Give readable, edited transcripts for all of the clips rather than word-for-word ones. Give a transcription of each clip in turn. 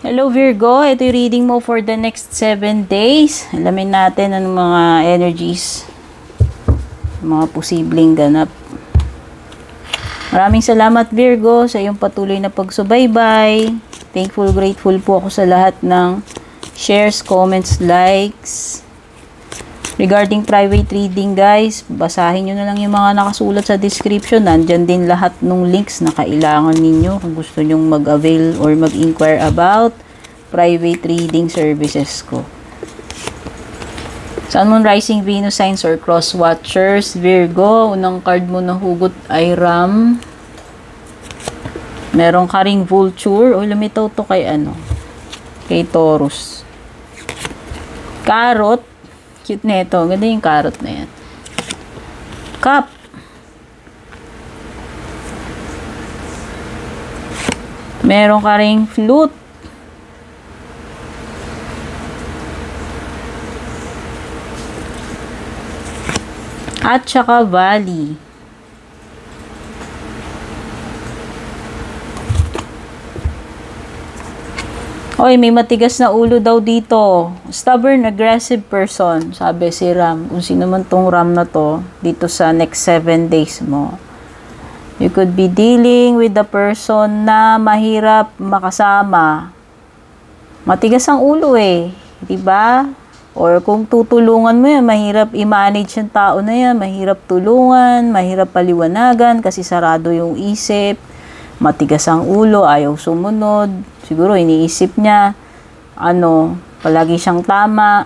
Hello Virgo, ito yung reading mo for the next 7 days. Alamin natin ang mga energies, mga posibleng ganap. Maraming salamat Virgo sa iyong patuloy na pagsubaybay. Thankful, grateful po ako sa lahat ng shares, comments, likes. Regarding private reading guys, basahin nyo na lang yung mga nakasulat sa description. Nandyan din lahat ng links na kailangan ninyo kung gusto nyong mag-avail or mag-inquire about private reading services ko. Sun, Moon, Rising, Venus, Signs or Cross Watchers, Virgo, unang card mo na hugot ay Ram. Meron ka ring Vulture. O, lumitaw to kay ano? Kay Taurus. Carrot. Cute na ito. Ganda yung carrot na yan. Cup. Meron ka ring flute. At saka valley. Oy, may matigas na ulo daw dito. Stubborn, aggressive person, sabi si Ram. Kung sino man tong Ram na to, dito sa next 7 days mo. You could be dealing with the person na mahirap makasama. Matigas ang ulo eh. Diba? Or kung tutulungan mo yan, mahirap i-manage yung tao na yan. Mahirap tulungan, mahirap paliwanagan kasi sarado yung isip. Matigas ang ulo, ayaw sumunod. Siguro iniisip niya, palagi siyang tama.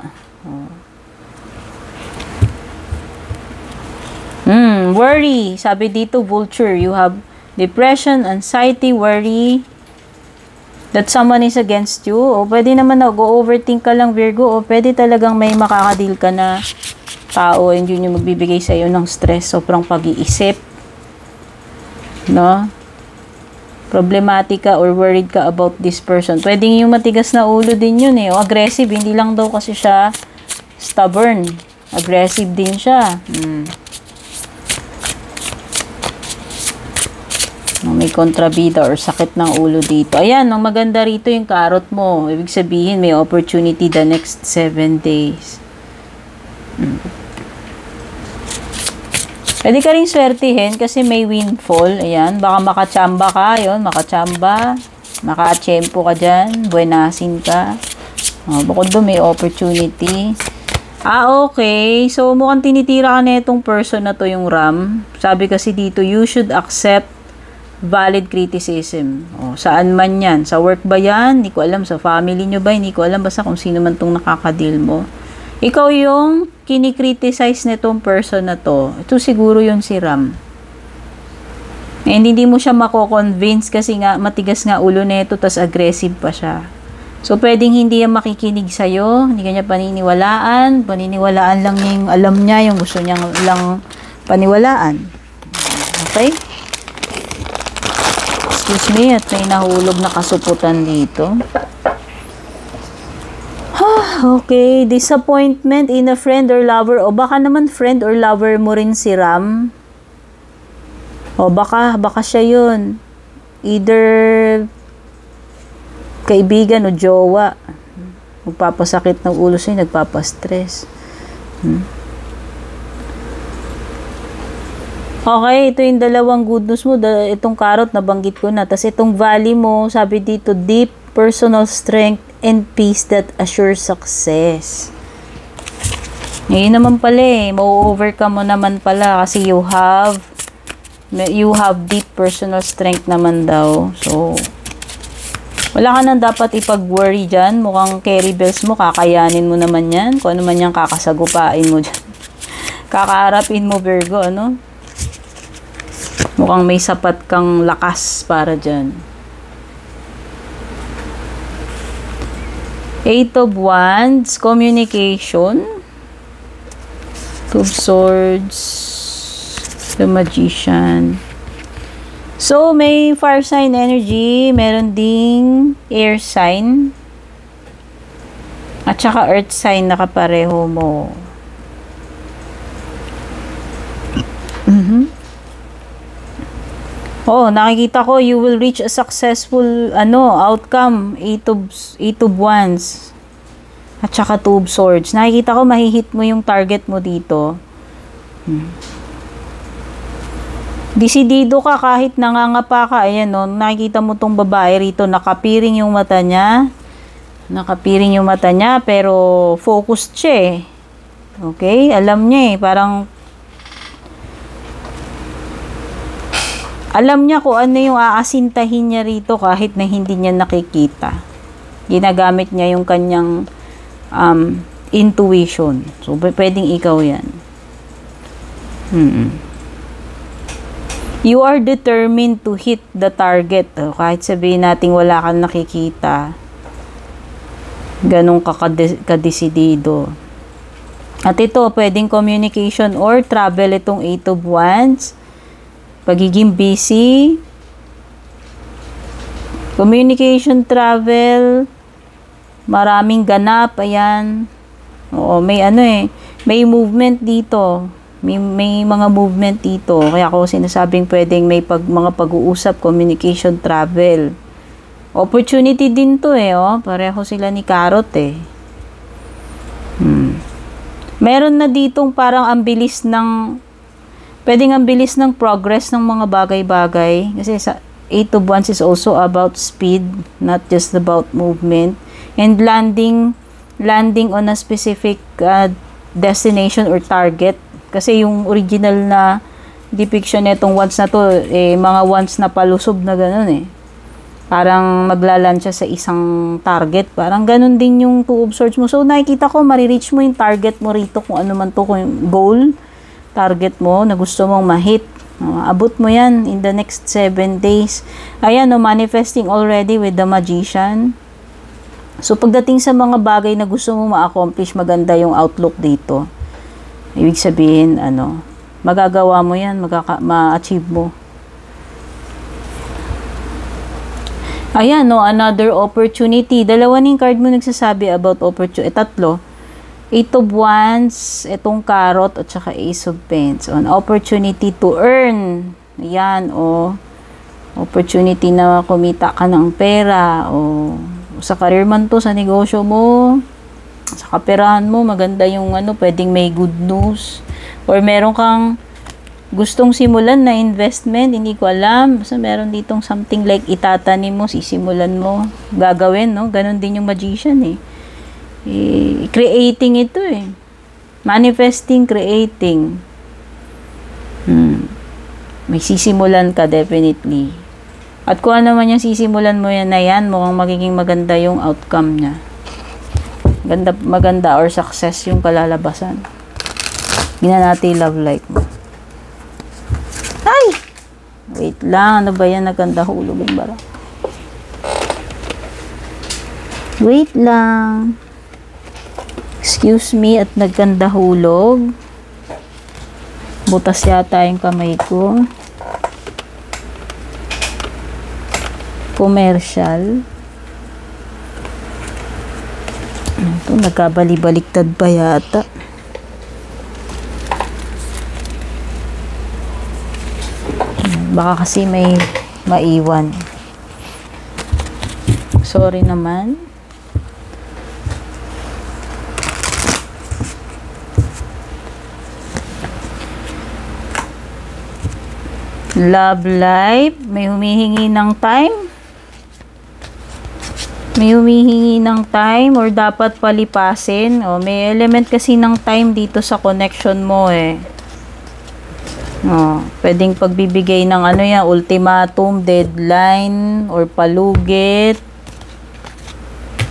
Worry. Sabi dito, Vulture, you have depression, anxiety, worry that someone is against you. O pwede naman nag-overthink ka lang, Virgo. O pwede talagang may makakadil ka na tao and yun yung magbibigay sa iyo ng stress, sobrang pag-iisip. No? Problematic ka or worried ka about this person. Pwedeng yung matigas na ulo din yun eh. O aggressive. Hindi lang daw kasi siya stubborn. Aggressive din siya. May kontrabida or sakit ng ulo dito. Ayan, ang maganda rito yung carrot mo. Ibig sabihin, may opportunity the next 7 days. Pwede ka rin swertihin kasi may windfall. Ayan, baka makachamba ka. Yun, makachamba. Maka-tiyempo ka dyan. Buenasin ka. Bukod doon, may opportunity. Okay. So, mukhang tinitira ka na itong person na to yung Ram. Sabi kasi dito, you should accept valid criticism. Saan man yan? Sa work ba yan? Hindi ko alam. Sa family nyo ba? Hindi ko alam. Basta kung sino man itong nakakadil mo. Ikaw yung kinikriticize nitong person na to. Ito siguro yung si Ram. And hindi mo siya mako-convince kasi nga matigas nga ulo nito tas aggressive pa siya. So pwedeng hindi yan makikinig sa'yo. Hindi kanya paniniwalaan. Paniniwalaan lang niya yung alam niya. Yung gusto niya lang paniwalaan. Okay? Excuse me. At may nahulog na kasuputan dito. Okay, disappointment in a friend or lover. O baka naman friend or lover mo rin si Ram. O baka siya yun. Either kaibigan o jowa. Magpapasakit ng ulo sa'yo, nagpapastress. Okay, ito yung dalawang good news mo. Itong carrot, nabanggit ko na. Tapos itong valley mo, sabi dito, deep personal strength and peace that assure success. Ngayon naman pala eh, ma-overcome mo naman pala kasi you have deep personal strength naman daw. So, wala ka nang dapat ipag-worry dyan. Mukhang carry bells mo, kakayanin mo naman yan. Kung ano man yung kakasagupain mo dyan. Kakaharapin mo, Virgo, ano? Mukhang may sapat kang lakas para dyan. Eight of Wands, communication. Two of Swords, the Magician. So, may fire sign energy, meron ding air sign, at saka earth sign na kapareho mo. Oh, nakikita ko, you will reach a successful, outcome. Eight of Wands. At saka Two of Swords. Nakikita ko, mahihit mo yung target mo dito. Desidido ka kahit nangangapa ka. Ayan, no? Nakikita mo tong babae rito. Nakapiring yung mata niya. Nakapiring yung mata niya, pero focused siya eh. Okay? Alam niya eh. Parang alam niya kung ano yung aasintahin niya rito kahit na hindi niya nakikita. Ginagamit niya yung kanyang intuition. So, pwedeng ikaw yan. You are determined to hit the target. Kahit sabihin natin wala kang nakikita. Ganun ka kadesidido. At ito, pwedeng communication or travel itong Eight of Wands. Pagiging busy. Communication, travel. Maraming ganap. Ayan. Oo, may may movement dito. May mga movement dito. Kaya ako sinasabing pwedeng may mga pag-uusap, communication, travel. Opportunity din to eh, oh. Pareho sila ni Carrot eh. Meron na ditong parang pwedeng ang bilis ng progress ng mga bagay-bagay. Kasi sa Eight of Wands is also about speed, not just about movement. And landing on a specific destination or target. Kasi yung original na depiction nitong wands na to, mga wands na palusob na ganun eh. Parang maglaland siya sa isang target. Parang ganun din yung Two of Swords mo. So, nakikita ko, marireach mo yung target mo rito kung ano man to, kung goal, target mo na gusto mong ma-hit. Abot mo yan in the next 7 days. Ayan, manifesting already with the Magician. So, pagdating sa mga bagay na gusto mong ma-accomplish, maganda yung outlook dito. Ibig sabihin, magagawa mo yan, ma-achieve mo. Ayan, another opportunity. Dalawa ning card mo nagsasabi about opportunity. Tatlo. Eight of Wands, itong Carrot, at saka Ace of Pentacles. An opportunity to earn. Ayan, opportunity na kumita ka ng pera. Sa career man to, sa negosyo mo, sa kaperahan mo, maganda yung pwedeng may good news. Or meron kang gustong simulan na investment, hindi ko alam. Basta meron ditong something like itatanim mo, sisimulan mo, gagawin, no? Ganon din yung Magician eh. Creating ito eh. Manifesting, creating. May sisimulan ka definitely. At kung ano man yung sisimulan mo yan na yan, mukhang magiging maganda yung outcome niya. Maganda or success yung kalalabasan. Tingnan natin love life mo. Ay! Wait lang. Ano ba yan? Naganda hulog yung bara. Wait lang. Excuse me at naganda hulog. Butas yata yung kamay ko. Commercial. Ito, nagkabali-baliktad pa yata. Baka kasi may maiwan. Sorry naman. Love life. May humihingi ng time. May humihingi ng time or dapat palipasin. May element kasi ng time dito sa connection mo eh. Pwedeng pagbibigay ng ultimatum, deadline, or palugit.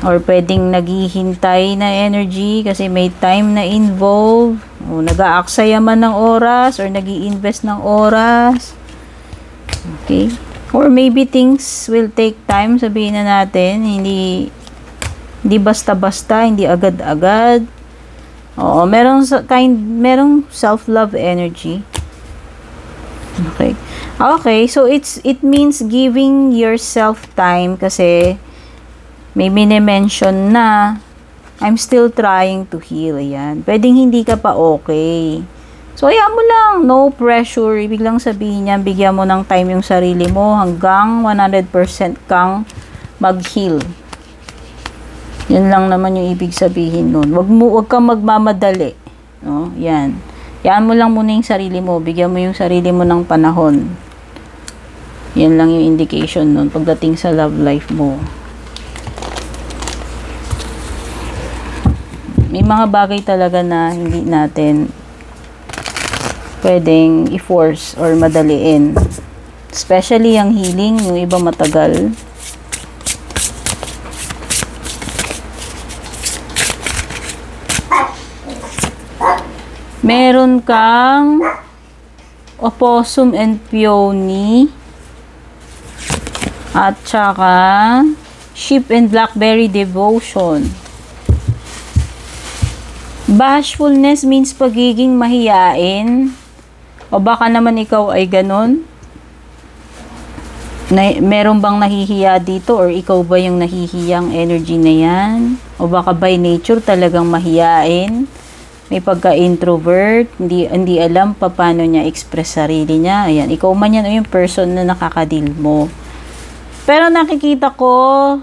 Or pwedeng naghihintay na energy kasi may time na involved. Nag-aaksaya man ng oras or nag-i-invest ng oras. Okay? Or maybe things will take time, sabihin na natin, hindi basta-basta, hindi agad-agad. Merong self-love energy. Okay. Okay, so it means giving yourself time kasi may mini-mention na I'm still trying to heal. Ayan. Pwedeng hindi ka pa okay. So, ayan mo lang. No pressure. Ibig lang sabihin niya, bigyan mo ng time yung sarili mo hanggang 100% kang mag-heal. Yun lang naman yung ibig sabihin nun. Wag kang magmamadali. No? Yan. Yan mo lang muna yung sarili mo. Bigyan mo yung sarili mo ng panahon. Yan lang yung indication nun pagdating sa love life mo. May mga bagay talaga na hindi natin pwedeng i-force or madaliin. Especially yung healing, yung iba matagal. Meron kang opossum and peony at saka sheep and blackberry devotion. Bashfulness means pagiging mahiyain. O baka naman ikaw ay ganun? Meron bang nahihiya dito or ikaw ba yung nahihiyang energy na yan? O baka by nature talagang mahiyain? May pagka-introvert, hindi alam paano niya express sarili niya. Ayan, ikaw man yan o yung person na nakakadil mo. Pero nakikita ko,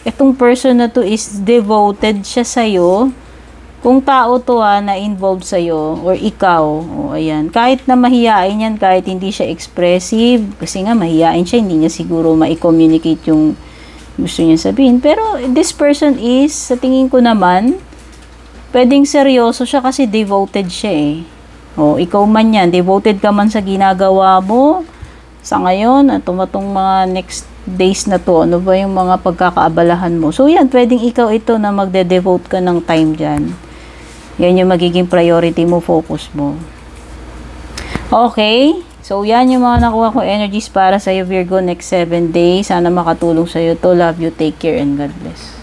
itong person na to is devoted siya sa'yo. Kung tao to na involved sa'yo, or ikaw, o ayan, kahit na mahiyain yan, kahit hindi siya expressive, kasi nga mahiyain siya, hindi niya siguro ma-communicate yung gusto niya sabihin. Pero this person is, sa tingin ko naman, pwedeng seryoso siya kasi devoted siya eh. O, ikaw man yan, devoted ka man sa ginagawa mo, sa ngayon, at tumatong mga next days na to, ano ba yung mga pagkakaabalahan mo. So yan, pwedeng ikaw ito na magde-devote ka ng time dyan. Yan yung magiging priority mo, focus mo. Okay. So, yan yung mga nakuha ko energies para sa'yo, Virgo, next 7 days. Sana makatulong sa'yo to. Love you, take care, and God bless.